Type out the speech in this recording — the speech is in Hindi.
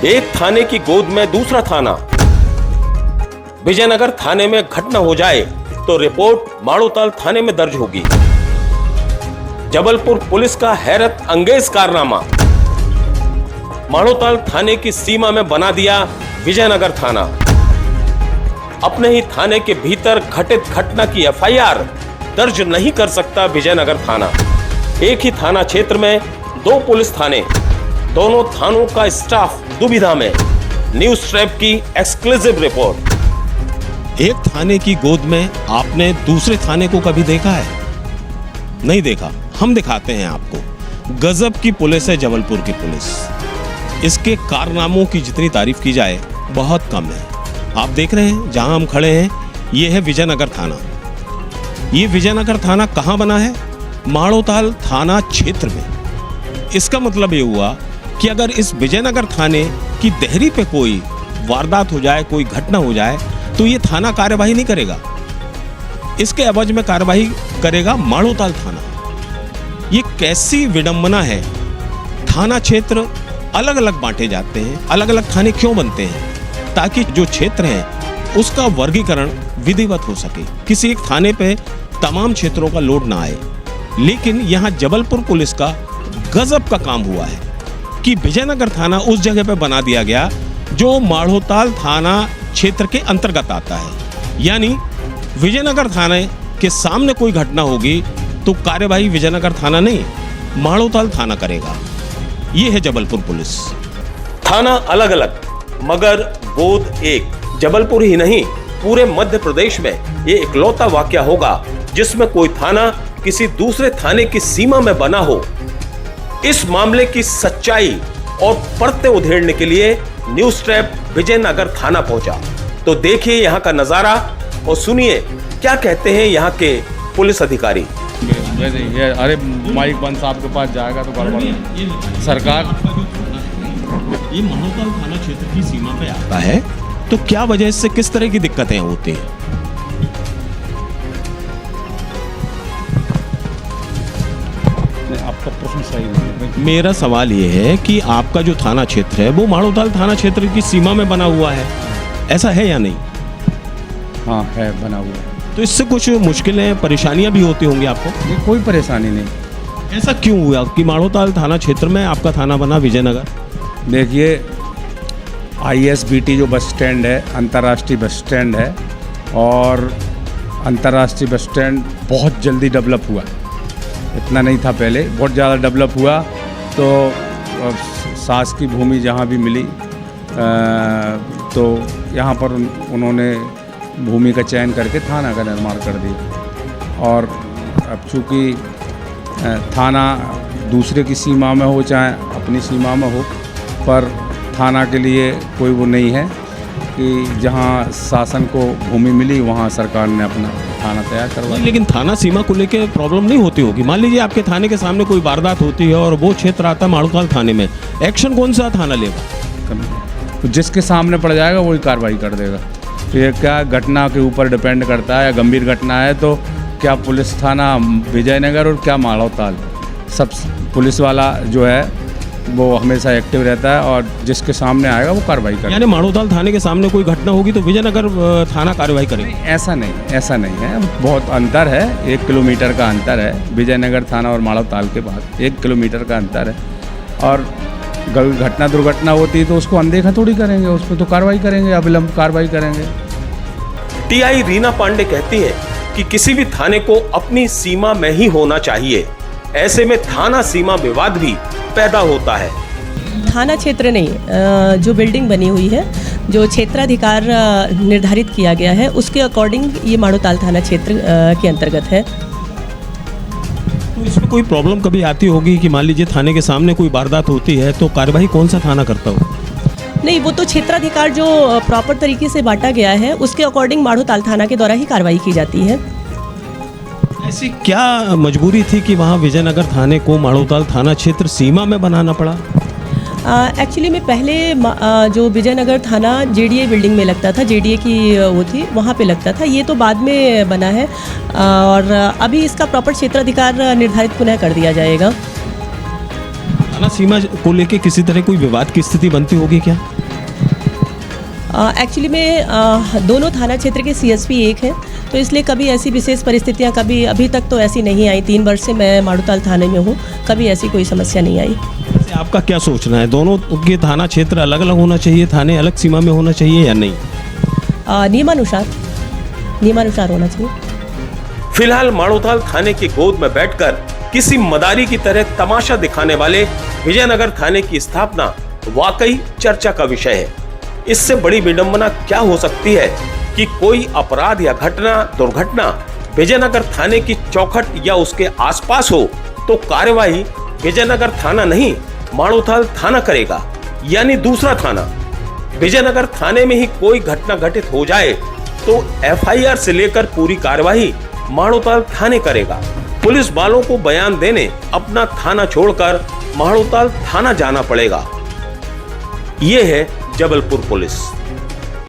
एक थाने की गोद में दूसरा थाना। विजयनगर थाने में घटना हो जाए तो रिपोर्ट माड़ोताल थाने में दर्ज होगी। जबलपुर पुलिस का हैरत अंगेज कारनामा। माड़ोताल थाने की सीमा में बना दिया विजयनगर थाना। अपने ही थाने के भीतर घटित घटना की एफआईआर दर्ज नहीं कर सकता विजयनगर थाना। एक ही थाना क्षेत्र में 2 पुलिस थाने, दोनों थानों का स्टाफ दुविधा में। न्यूज़ ट्रैप की एक्सक्लूसिव रिपोर्ट। एक थाने की गोद में आपने दूसरे थाने को कभी देखा है? नहीं देखा। हम दिखाते हैं आपको। गजब की पुलिस है जबलपुर की पुलिस। इसके कारनामों की जितनी तारीफ की जाए बहुत कम है। आप देख रहे हैं जहां हम खड़े हैं, ये है विजयनगर थाना। ये विजयनगर थाना कहां बना है? माड़ोताल थाना क्षेत्र में। इसका मतलब ये हुआ कि अगर इस विजयनगर थाने की देहरी पे कोई वारदात हो जाए, कोई घटना हो जाए, तो ये थाना कार्यवाही नहीं करेगा। इसके एवज में कार्यवाही करेगा माड़ोताल थाना। ये कैसी विडंबना है। थाना क्षेत्र अलग अलग बांटे जाते हैं। अलग अलग थाने क्यों बनते हैं? ताकि जो क्षेत्र है उसका वर्गीकरण विधिवत हो सके, किसी एक थाने पे तमाम क्षेत्रों का लोड ना आए। लेकिन यहाँ जबलपुर पुलिस का गजब का काम हुआ है कि विजयनगर थाना उस जगह पे बना दिया गया जो माड़ोताल थाना क्षेत्र के अंतर्गत आता है। यानी विजयनगर थाने के सामने कोई घटना होगी तो कार्यवाही विजयनगर थाना नहीं, माड़ोताल थाना करेगा। ये है जबलपुर पुलिस। थाना अलग अलग मगर गोद एक। जबलपुर ही नहीं, पूरे मध्य प्रदेश में ये इकलौता वाकया होगा जिसमें कोई थाना किसी दूसरे थाने की सीमा में बना हो। इस मामले की सच्चाई और परतें उधेड़ने के लिए न्यूज़ ट्रैप विजयनगर थाना पहुंचा। तो देखिए यहाँ का नजारा और सुनिए क्या कहते हैं यहाँ के पुलिस अधिकारी। अरे माइक बंद साहब के पास जाएगा तो गड़बड़। सरकार ये माड़ोताल थाना क्षेत्र की सीमा पे आता है, तो क्या वजह से किस तरह की दिक्कतें होती हैं? आपका प्रश्न सही है। मेरा सवाल ये है कि आपका जो थाना क्षेत्र है वो माड़ोताल थाना क्षेत्र की सीमा में बना हुआ है, ऐसा है या नहीं? हाँ है, बना हुआ है। तो इससे कुछ मुश्किलें, परेशानियां भी होती होंगी आपको? ये कोई परेशानी नहीं। ऐसा क्यों हुआ कि माड़ोताल थाना क्षेत्र में आपका थाना बना विजयनगर? देखिए, ISBT जो बस स्टैंड है, अंतर्राष्ट्रीय बस स्टैंड है, और अंतर्राष्ट्रीय बस स्टैंड बहुत जल्दी डेवलप हुआ। इतना नहीं था पहले, बहुत ज़्यादा डेवलप हुआ। तो सास की भूमि जहाँ भी मिली तो यहाँ पर उन्होंने भूमि का चयन करके थाना का निर्माण कर दिया। और अब चूँकि थाना दूसरे की सीमा में हो चाहे अपनी सीमा में हो, पर थाना के लिए कोई वो नहीं है कि जहाँ शासन को भूमि मिली वहाँ सरकार ने अपना थाना तैयार करवा। लेकिन थाना सीमा को लेकर प्रॉब्लम नहीं होती होगी? मान लीजिए आपके थाने के सामने कोई वारदात होती है और वो क्षेत्र आता है माड़ोताल थाने में, एक्शन कौन सा थाना लेगा? तो जिसके सामने पड़ जाएगा वही कार्रवाई कर देगा। तो ये क्या घटना के ऊपर डिपेंड करता है। या गंभीर घटना है तो क्या पुलिस थाना विजयनगर और क्या माड़ोताल, सब पुलिस वाला जो है वो हमेशा एक्टिव रहता है और जिसके सामने आएगा वो कार्रवाई करेगा। यानी माड़ोताल थाने के सामने कोई घटना होगी तो विजयनगर थाना कार्रवाई करेगा? ऐसा नहीं है। बहुत अंतर है, 1 किलोमीटर का अंतर है। विजयनगर थाना और माड़ोताल के बाद 1 किलोमीटर का अंतर है। और घटना दुर्घटना होती है तो उसको अनदेखा थोड़ी करेंगे, उस पर तो कार्रवाई करेंगे, अविलंब कार्रवाई करेंगे। TI रीना पांडे कहती हैं कि किसी भी थाने को अपनी सीमा में ही होना चाहिए। ऐसे में थाना सीमा विवाद भी पैदा होता है। थाना क्षेत्र नहीं, जो बिल्डिंग बनी हुई है, जो क्षेत्राधिकार निर्धारित किया गया है, उसके अकॉर्डिंग ये माड़ोताल थाना क्षेत्र के अंतर्गत है। तो इसमें कोई प्रॉब्लम कभी आती होगी कि मान लीजिए थाने के सामने कोई वारदात होती है तो कार्यवाही कौन सा थाना करता हो? नहीं, वो तो क्षेत्राधिकार जो प्रॉपर तरीके से बांटा गया है उसके अकॉर्डिंग माड़ोताल थाना के द्वारा ही कार्रवाई की जाती है। ऐसी क्या मजबूरी थी कि वहाँ विजयनगर थाने को माड़ोताल थाना क्षेत्र सीमा में बनाना पड़ा? एक्चुअली में पहले जो विजयनगर थाना JDA बिल्डिंग में लगता था, JDA की वो थी, वहाँ पे लगता था। ये तो बाद में बना है और अभी इसका प्रॉपर क्षेत्राधिकार निर्धारित पुनः कर दिया जाएगा। थाना सीमा को लेके किसी तरह कोई विवाद की स्थिति बनती होगी क्या? एक्चुअली में दोनों थाना क्षेत्र के सीएसपी एक हैं, तो इसलिए कभी ऐसी विशेष परिस्थितियां कभी अभी तक तो ऐसी नहीं आई। 3 वर्ष से मैं माड़ूताल थाने में हूँ, कभी ऐसी कोई समस्या नहीं आई। वैसे आपका क्या सोचना है, दोनों के थाना क्षेत्र अलग अलग होना चाहिए, थाने अलग सीमा में होना चाहिए या नहीं? नियमानुसार होना चाहिए। फिलहाल माड़ोताल थाने की गोद में बैठकर किसी मदारी की तरह तमाशा दिखाने वाले विजयनगर थाने की स्थापना वाकई चर्चा का विषय है। इससे बड़ी विडंबना क्या हो सकती है कि कोई अपराध या दुर्घटना विजयनगर थाने की चौखट या उसके आसपास हो तो कार्यवाही विजयनगर थाना नहीं माड़ोताल थाना करेगा, यानी दूसरा थाना। विजयनगर थाने में ही कोई घटना घटित हो जाए तो एफआईआर से लेकर पूरी कार्यवाही माड़ोताल थाने करेगा। पुलिस वालों को बयान देने अपना थाना छोड़कर माड़ोताल थाना जाना पड़ेगा। ये है जबलपुर पुलिस।